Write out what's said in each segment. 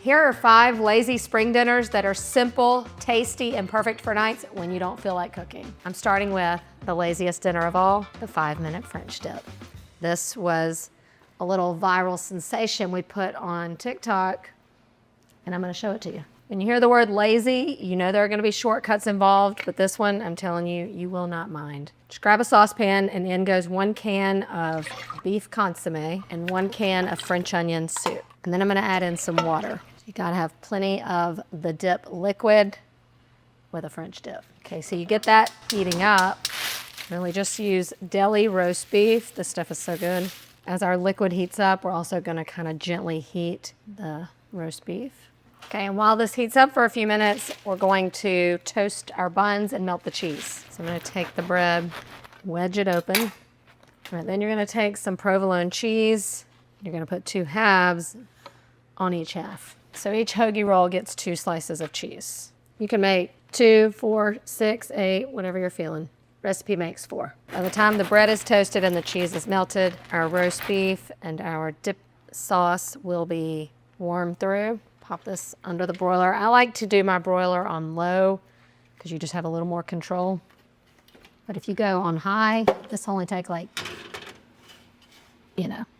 Here are 5 lazy spring dinners that are simple, tasty, and perfect for nights when you don't feel like cooking. I'm starting with the laziest dinner of all, the 5-minute French dip. This was a little viral sensation we put on TikTok, and I'm gonna show it to you. When you hear the word lazy, you know there are gonna be shortcuts involved, but this one, I'm telling you, you will not mind. Just grab a saucepan, and in goes 1 can of beef consomme and 1 can of French onion soup. And then I'm gonna add in some water. You gotta have plenty of the dip liquid with a French dip. Okay, so you get that heating up. And we just use deli roast beef. This stuff is so good. As our liquid heats up, we're also gonna kind of gently heat the roast beef. Okay, and while this heats up for a few minutes, we're going to toast our buns and melt the cheese. So I'm gonna take the bread, wedge it open. All right, then you're gonna take some provolone cheese. You're gonna put 2 halves on each half. So each hoagie roll gets 2 slices of cheese. You can make 2, 4, 6, 8, whatever you're feeling. Recipe makes 4. By the time the bread is toasted and the cheese is melted, our roast beef and our dip sauce will be warmed through. Pop this under the broiler. I like to do my broiler on low because you just have a little more control. But if you go on high, this will only take like,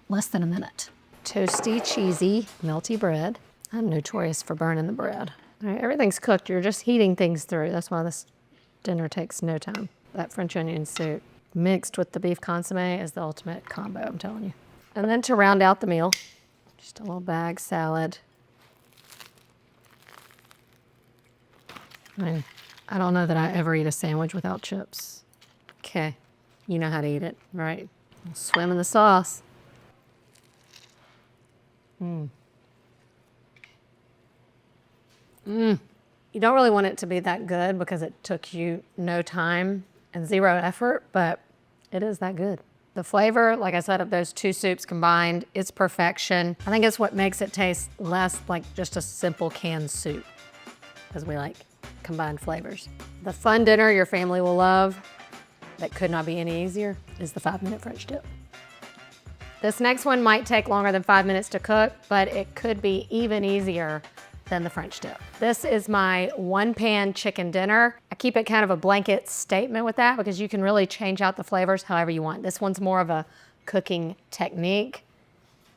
less than a minute. Toasty, cheesy, melty bread. I'm notorious for burning the bread. All right, everything's cooked. You're just heating things through. That's why this dinner takes no time. That French onion soup mixed with the beef consomme is the ultimate combo, I'm telling you. And then to round out the meal, just a little bag salad. I don't know that I ever eat a sandwich without chips. Okay, you know how to eat it, right? Swim in the sauce. You don't really want it to be that good because it took you no time and 0 effort, but it is that good. The flavor, like I said, of those 2 soups combined, it's perfection. I think it's what makes it taste less like just a simple canned soup, because we like combined flavors. The fun dinner your family will love, that could not be any easier, is the 5-minute French dip. This next one might take longer than 5 minutes to cook, but it could be even easier than the French dip. This is my 1-pan chicken dinner. I keep it kind of a blanket statement with that because you can really change out the flavors however you want. This one's more of a cooking technique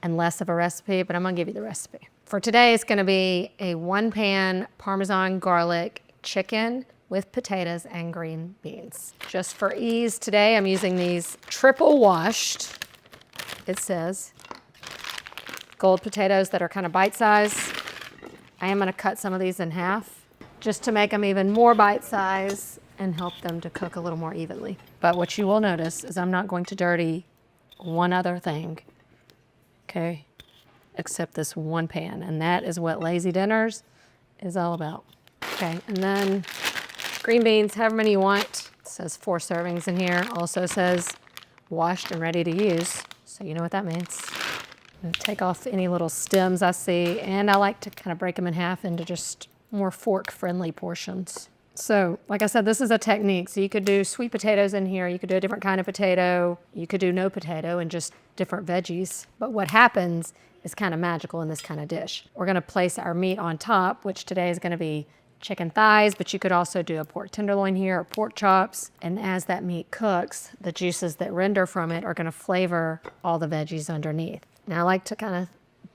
and less of a recipe, but I'm gonna give you the recipe. For today, it's gonna be a 1-pan Parmesan garlic chicken with potatoes and green beans. Just for ease today, I'm using these triple washed, it says, gold potatoes that are kind of bite-sized. I am gonna cut some of these in half just to make them even more bite-sized and help them to cook a little more evenly. But what you will notice is I'm not going to dirty one other thing, okay, except this 1 pan, and that is what lazy dinners is all about. Okay, and then green beans, however many you want. It says 4 servings in here. Also says washed and ready to use, so you know what that means. I'm gonna take off any little stems I see, and I like to kind of break them in half into just more fork-friendly portions. So, like I said, this is a technique. So you could do sweet potatoes in here, you could do a different kind of potato, you could do no potato and just different veggies. But what happens is kind of magical in this kind of dish. We're gonna place our meat on top, which today is gonna be chicken thighs, but you could also do a pork tenderloin here or pork chops. And as that meat cooks, the juices that render from it are gonna flavor all the veggies underneath. Now I like to kind of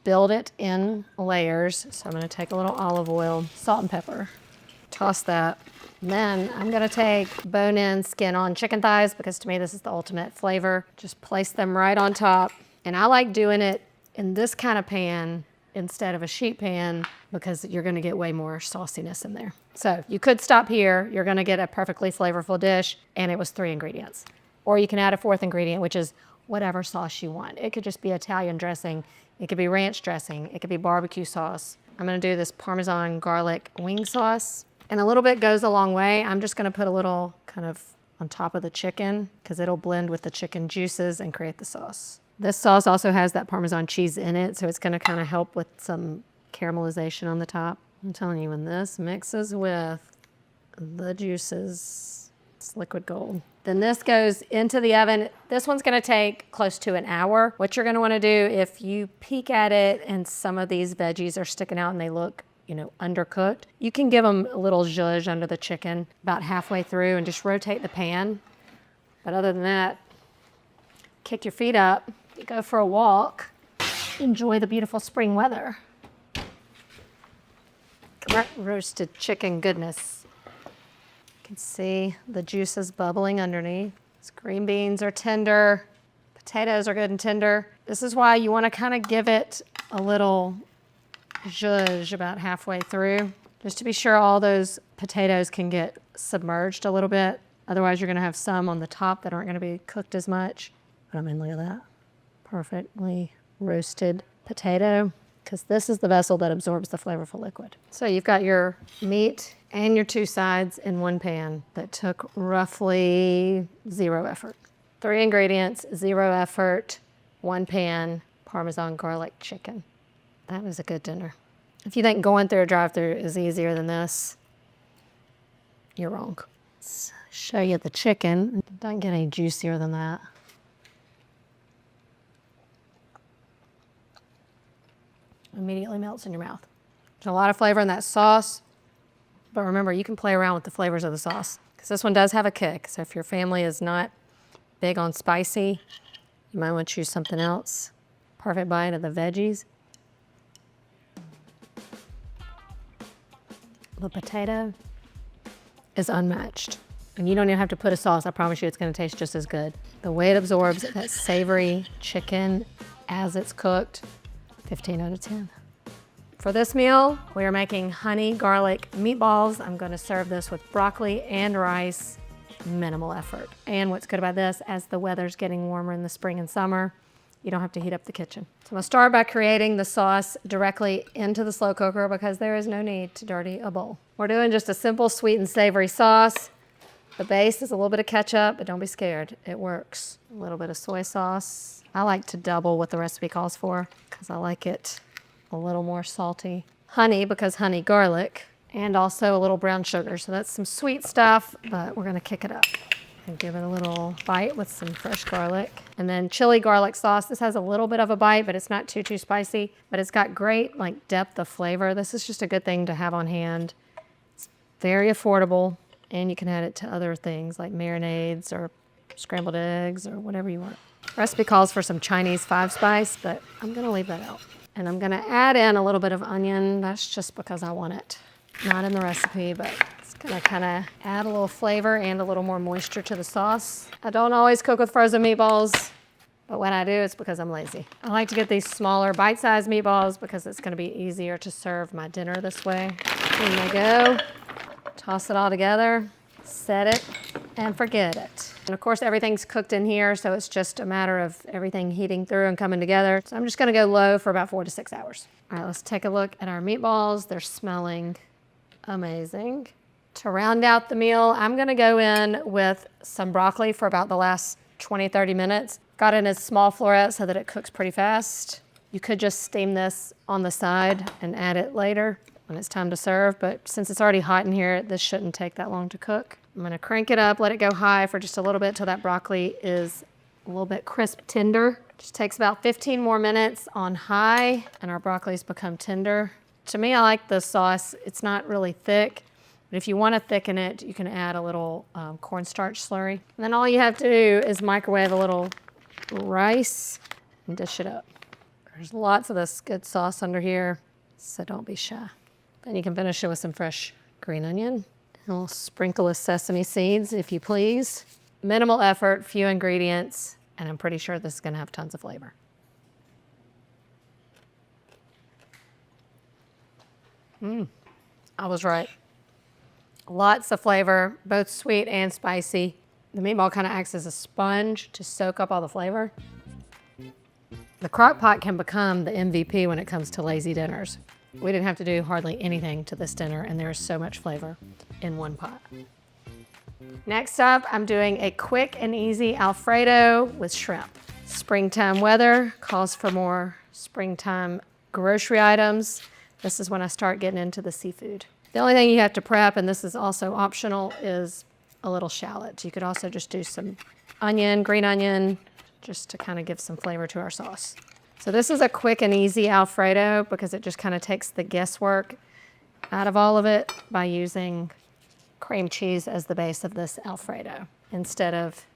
build it in layers. So I'm gonna take a little olive oil, salt and pepper, toss that. And then I'm gonna take bone-in, skin-on chicken thighs because to me this is the ultimate flavor. Just place them right on top. And I like doing it in this kind of pan instead of a sheet pan because you're gonna get way more sauciness in there. So you could stop here. You're gonna get a perfectly flavorful dish, and it was 3 ingredients. Or you can add a 4th ingredient, which is whatever sauce you want. It could just be Italian dressing. It could be ranch dressing. It could be barbecue sauce. I'm gonna do this Parmesan garlic wing sauce, and a little bit goes a long way. I'm just gonna put a little kind of on top of the chicken because it'll blend with the chicken juices and create the sauce. This sauce also has that Parmesan cheese in it, so it's gonna kind of help with some caramelization on the top. I'm telling you, when this mixes with the juices, it's liquid gold. Then this goes into the oven. This one's gonna take close to an hour. What you're gonna wanna do, if you peek at it and some of these veggies are sticking out and they look, undercooked, you can give them a little zhuzh under the chicken about halfway through and just rotate the pan. But other than that, kick your feet up, go for a walk, enjoy the beautiful spring weather. Roasted chicken goodness. You can see the juices bubbling underneath. These green beans are tender. Potatoes are good and tender. This is why you want to kind of give it a little zhuzh about halfway through, just to be sure all those potatoes can get submerged a little bit. Otherwise, you're going to have some on the top that aren't going to be cooked as much. But look at that. Perfectly roasted potato, because this is the vessel that absorbs the flavorful liquid. So you've got your meat and your two sides in one pan that took roughly 0 effort. 3 ingredients, 0 effort, 1 pan, Parmesan garlic chicken. That was a good dinner. If you think going through a drive-thru is easier than this, you're wrong. Let's show you the chicken. It doesn't get any juicier than that. Immediately melts in your mouth. There's a lot of flavor in that sauce, but remember, you can play around with the flavors of the sauce, because this one does have a kick. So if your family is not big on spicy, you might want to choose something else. Perfect bite of the veggies. The potato is unmatched. And you don't even have to put a sauce. I promise you it's going to taste just as good. The way it absorbs that savory chicken as it's cooked, 15 out of 10. For this meal, we are making honey garlic meatballs. I'm going to serve this with broccoli and rice, minimal effort. And what's good about this, as the weather's getting warmer in the spring and summer, you don't have to heat up the kitchen. So I'm gonna start by creating the sauce directly into the slow cooker, because there is no need to dirty a bowl. We're doing just a simple sweet and savory sauce. The base is a little bit of ketchup, but don't be scared, it works. A little bit of soy sauce. I like to double what the recipe calls for, because I like it a little more salty. Honey, because honey garlic, and also a little brown sugar. So that's some sweet stuff, but we're gonna kick it up and give it a little bite with some fresh garlic. And then chili garlic sauce. This has a little bit of a bite, but it's not too spicy, but it's got great depth of flavor. This is just a good thing to have on hand. It's very affordable, and you can add it to other things like marinades or scrambled eggs or whatever you want. Recipe calls for some Chinese 5-spice, but I'm gonna leave that out. And I'm gonna add in a little bit of onion. That's just because I want it. Not in the recipe, but it's gonna kinda add a little flavor and a little more moisture to the sauce. I don't always cook with frozen meatballs, but when I do, it's because I'm lazy. I like to get these smaller bite-sized meatballs because it's gonna be easier to serve my dinner this way. In they go. Toss it all together, set it, and forget it. And of course, everything's cooked in here, so it's just a matter of everything heating through and coming together. So I'm just gonna go low for about 4 to 6 hours. All right, let's take a look at our meatballs. They're smelling amazing. To round out the meal, I'm gonna go in with some broccoli for about the last 20, 30 minutes. Got it in a small florette so that it cooks pretty fast. You could just steam this on the side and add it later when it's time to serve, but since it's already hot in here, this shouldn't take that long to cook. I'm gonna crank it up, let it go high for just a little bit till that broccoli is a little bit crisp, tender. Just takes about 15 more minutes on high, and our broccoli's become tender. To me, I like the sauce. It's not really thick, but if you want to thicken it, you can add a little cornstarch slurry. And then all you have to do is microwave a little rice and dish it up. There's lots of this good sauce under here, so don't be shy. Then you can finish it with some fresh green onion. A little sprinkle of sesame seeds, if you please. Minimal effort, few ingredients, and I'm pretty sure this is gonna have tons of flavor. I was right. Lots of flavor, both sweet and spicy. The meatball kind of acts as a sponge to soak up all the flavor. The crock pot can become the MVP when it comes to lazy dinners. We didn't have to do hardly anything to this dinner, and there is so much flavor in one pot. Next up, I'm doing a quick and easy Alfredo with shrimp. Springtime weather calls for more springtime grocery items. This is when I start getting into the seafood. The only thing you have to prep, and this is also optional, is a little shallot. You could also just do some onion, green onion, just to kind of give some flavor to our sauce. So this is a quick and easy Alfredo because it just kind of takes the guesswork out of all of it by using cream cheese as the base of this Alfredo instead of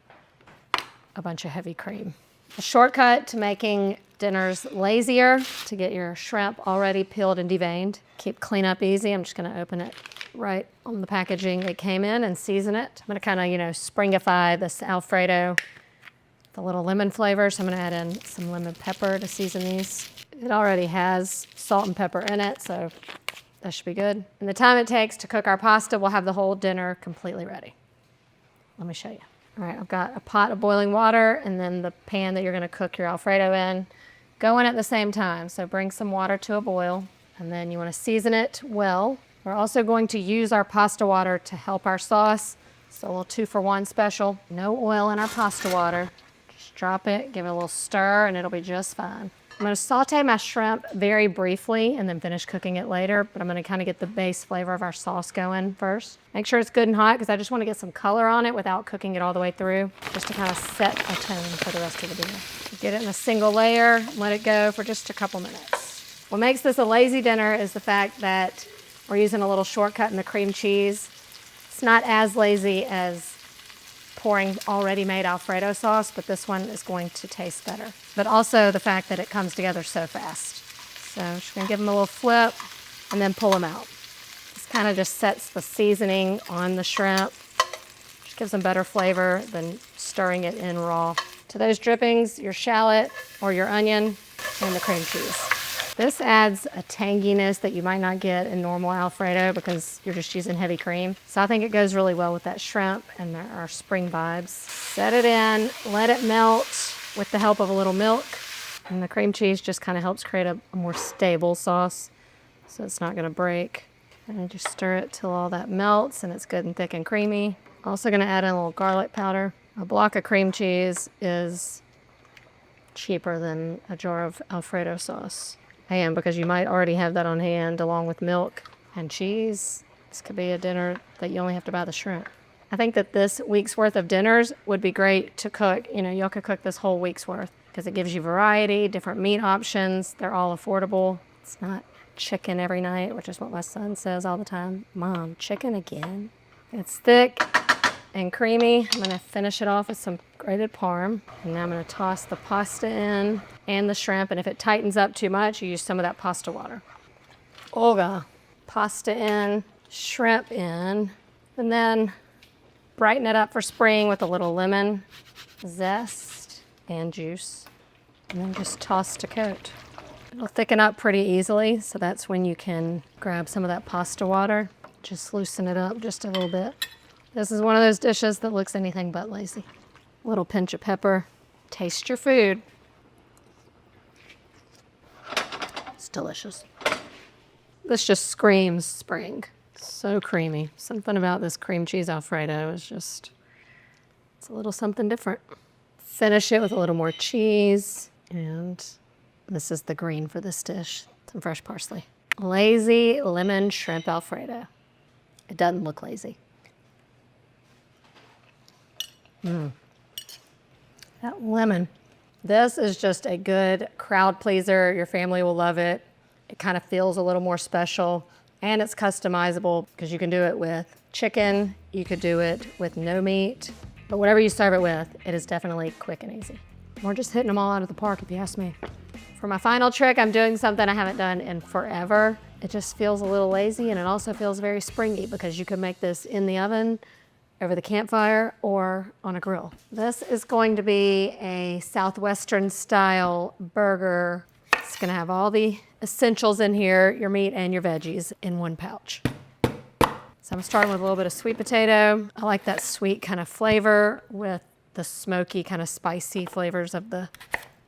a bunch of heavy cream. A shortcut to making dinners lazier, to get your shrimp already peeled and deveined. Keep cleanup easy. I'm just gonna open it right on the packaging it came in and season it. I'm gonna kind of, springify this Alfredo, the little lemon flavor. So I'm gonna add in some lemon pepper to season these. It already has salt and pepper in it, so that should be good. And the time it takes to cook our pasta, we'll have the whole dinner completely ready. Let me show you. All right, I've got a pot of boiling water and then the pan that you're gonna cook your Alfredo in. Go in at the same time. So bring some water to a boil and then you wanna season it well. We're also going to use our pasta water to help our sauce. So a little 2-for-1 special. No oil in our pasta water. Just drop it, give it a little stir and it'll be just fine. I'm gonna saute my shrimp very briefly and then finish cooking it later, but I'm gonna kind of get the base flavor of our sauce going first. Make sure it's good and hot because I just wanna get some color on it without cooking it all the way through, just to kind of set a tone for the rest of the dinner. Get it in a single layer, let it go for just a couple minutes. What makes this a lazy dinner is the fact that we're using a little shortcut in the cream cheese. It's not as lazy as pouring already made Alfredo sauce, but this one is going to taste better. But also the fact that it comes together so fast. So I'm just gonna give them a little flip and then pull them out. This kind of just sets the seasoning on the shrimp. Just gives them better flavor than stirring it in raw. To those drippings, your shallot or your onion and the cream cheese. This adds a tanginess that you might not get in normal Alfredo because you're just using heavy cream. So I think it goes really well with that shrimp and our spring vibes. Set it in, let it melt with the help of a little milk. And the cream cheese just kind of helps create a more stable sauce so it's not gonna break. And just stir it till all that melts and it's good and thick and creamy. Also gonna add in a little garlic powder. A block of cream cheese is cheaper than a jar of Alfredo sauce. And because you might already have that on hand along with milk and cheese. This could be a dinner that you only have to buy the shrimp. I think that this week's worth of dinners would be great to cook. Y'all could cook this whole week's worth because it gives you variety, different meat options. They're all affordable. It's not chicken every night, which is what my son says all the time. Mom, chicken again? It's thick and creamy. I'm gonna finish it off with some grated parm. And now I'm gonna toss the pasta in and the shrimp. And if it tightens up too much, you use some of that pasta water. Olga, pasta in, shrimp in, and then brighten it up for spring with a little lemon zest and juice. And then just toss to coat. It'll thicken up pretty easily, so that's when you can grab some of that pasta water. Just loosen it up just a little bit. This is one of those dishes that looks anything but lazy. A little pinch of pepper. Taste your food. It's delicious. This just screams spring. So creamy. Something about this cream cheese Alfredo is just, it's a little something different. Finish it with a little more cheese. And this is the green for this dish. Some fresh parsley. Lazy lemon shrimp Alfredo. It doesn't look lazy. That lemon. This is just a good crowd pleaser. Your family will love it. It kind of feels a little more special and it's customizable because you can do it with chicken. You could do it with no meat, but whatever you serve it with, it is definitely quick and easy. We're just hitting them all out of the park if you ask me. For my final trick, I'm doing something I haven't done in forever. It just feels a little lazy and it also feels very springy because you can make this in the oven, over the campfire, or on a grill. This is going to be a Southwestern style burger. It's gonna have all the essentials in here, your meat and your veggies in one pouch. So I'm starting with a little bit of sweet potato. I like that sweet kind of flavor with the smoky kind of spicy flavors of the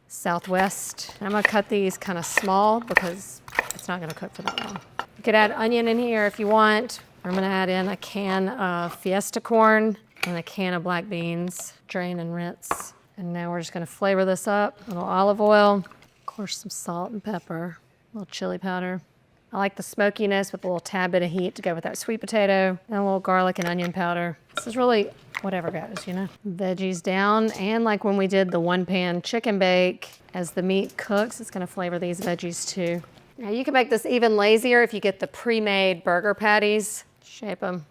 Southwest. And I'm gonna cut these kind of small because it's not gonna cook for that long. You could add onion in here if you want. I'm gonna add in a can of Fiesta corn and a can of black beans, drain and rinse. And now we're just gonna flavor this up. A little olive oil, of course some salt and pepper, a little chili powder. I like the smokiness with a little tad bit of heat to go with that sweet potato and a little garlic and onion powder. This is really whatever goes, you know? Veggies down, and like when we did the one pan chicken bake, as the meat cooks, it's gonna flavor these veggies too. Now you can make this even lazier if you get the pre-made burger patties. Shape them,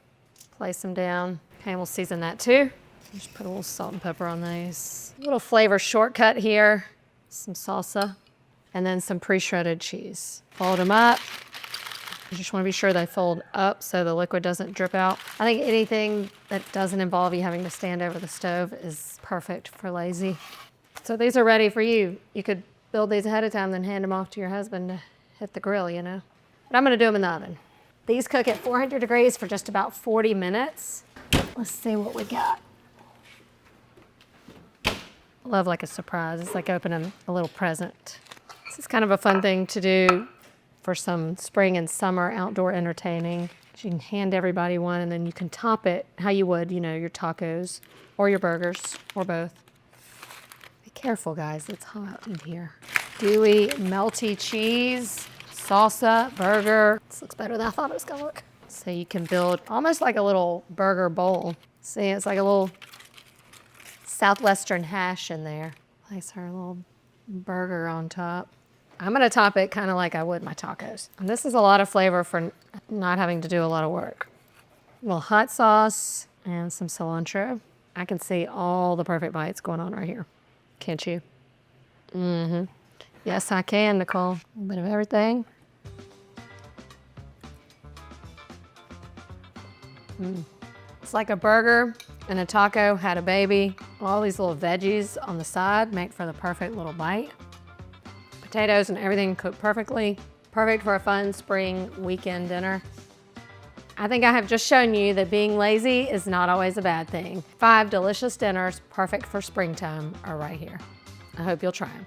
place them down. Okay, and we'll season that too. Just put a little salt and pepper on these. A little flavor shortcut here, some salsa, and then some pre-shredded cheese. Fold them up. You just want to be sure they fold up so the liquid doesn't drip out. I think anything that doesn't involve you having to stand over the stove is perfect for lazy. So these are ready for you. You could build these ahead of time, then hand them off to your husband to hit the grill, you know. But I'm gonna do them in the oven. These cook at 400 degrees for just about 40 minutes. Let's see what we got. Love like a surprise. It's like opening a little present. This is kind of a fun thing to do for some spring and summer outdoor entertaining. You can hand everybody one and then you can top it how you would, you know, your tacos or your burgers or both. Be careful, guys, it's hot in here. Dewy, melty cheese, salsa, burger. This looks better than I thought it was gonna look. So you can build almost like a little burger bowl. See, it's like a little southwestern hash in there. Place our little burger on top. I'm gonna top it kind of like I would my tacos. And this is a lot of flavor for not having to do a lot of work. A little hot sauce and some cilantro. I can see all the perfect bites going on right here. Can't you? Mm-hmm. Yes, I can, Nicole. A little bit of everything. It's like a burger and a taco had a baby. All these little veggies on the side make for the perfect little bite. Potatoes and everything cooked perfectly. Perfect for a fun spring weekend dinner. I think I have just shown you that being lazy is not always a bad thing. 5 delicious dinners perfect for springtime are right here. I hope you'll try them.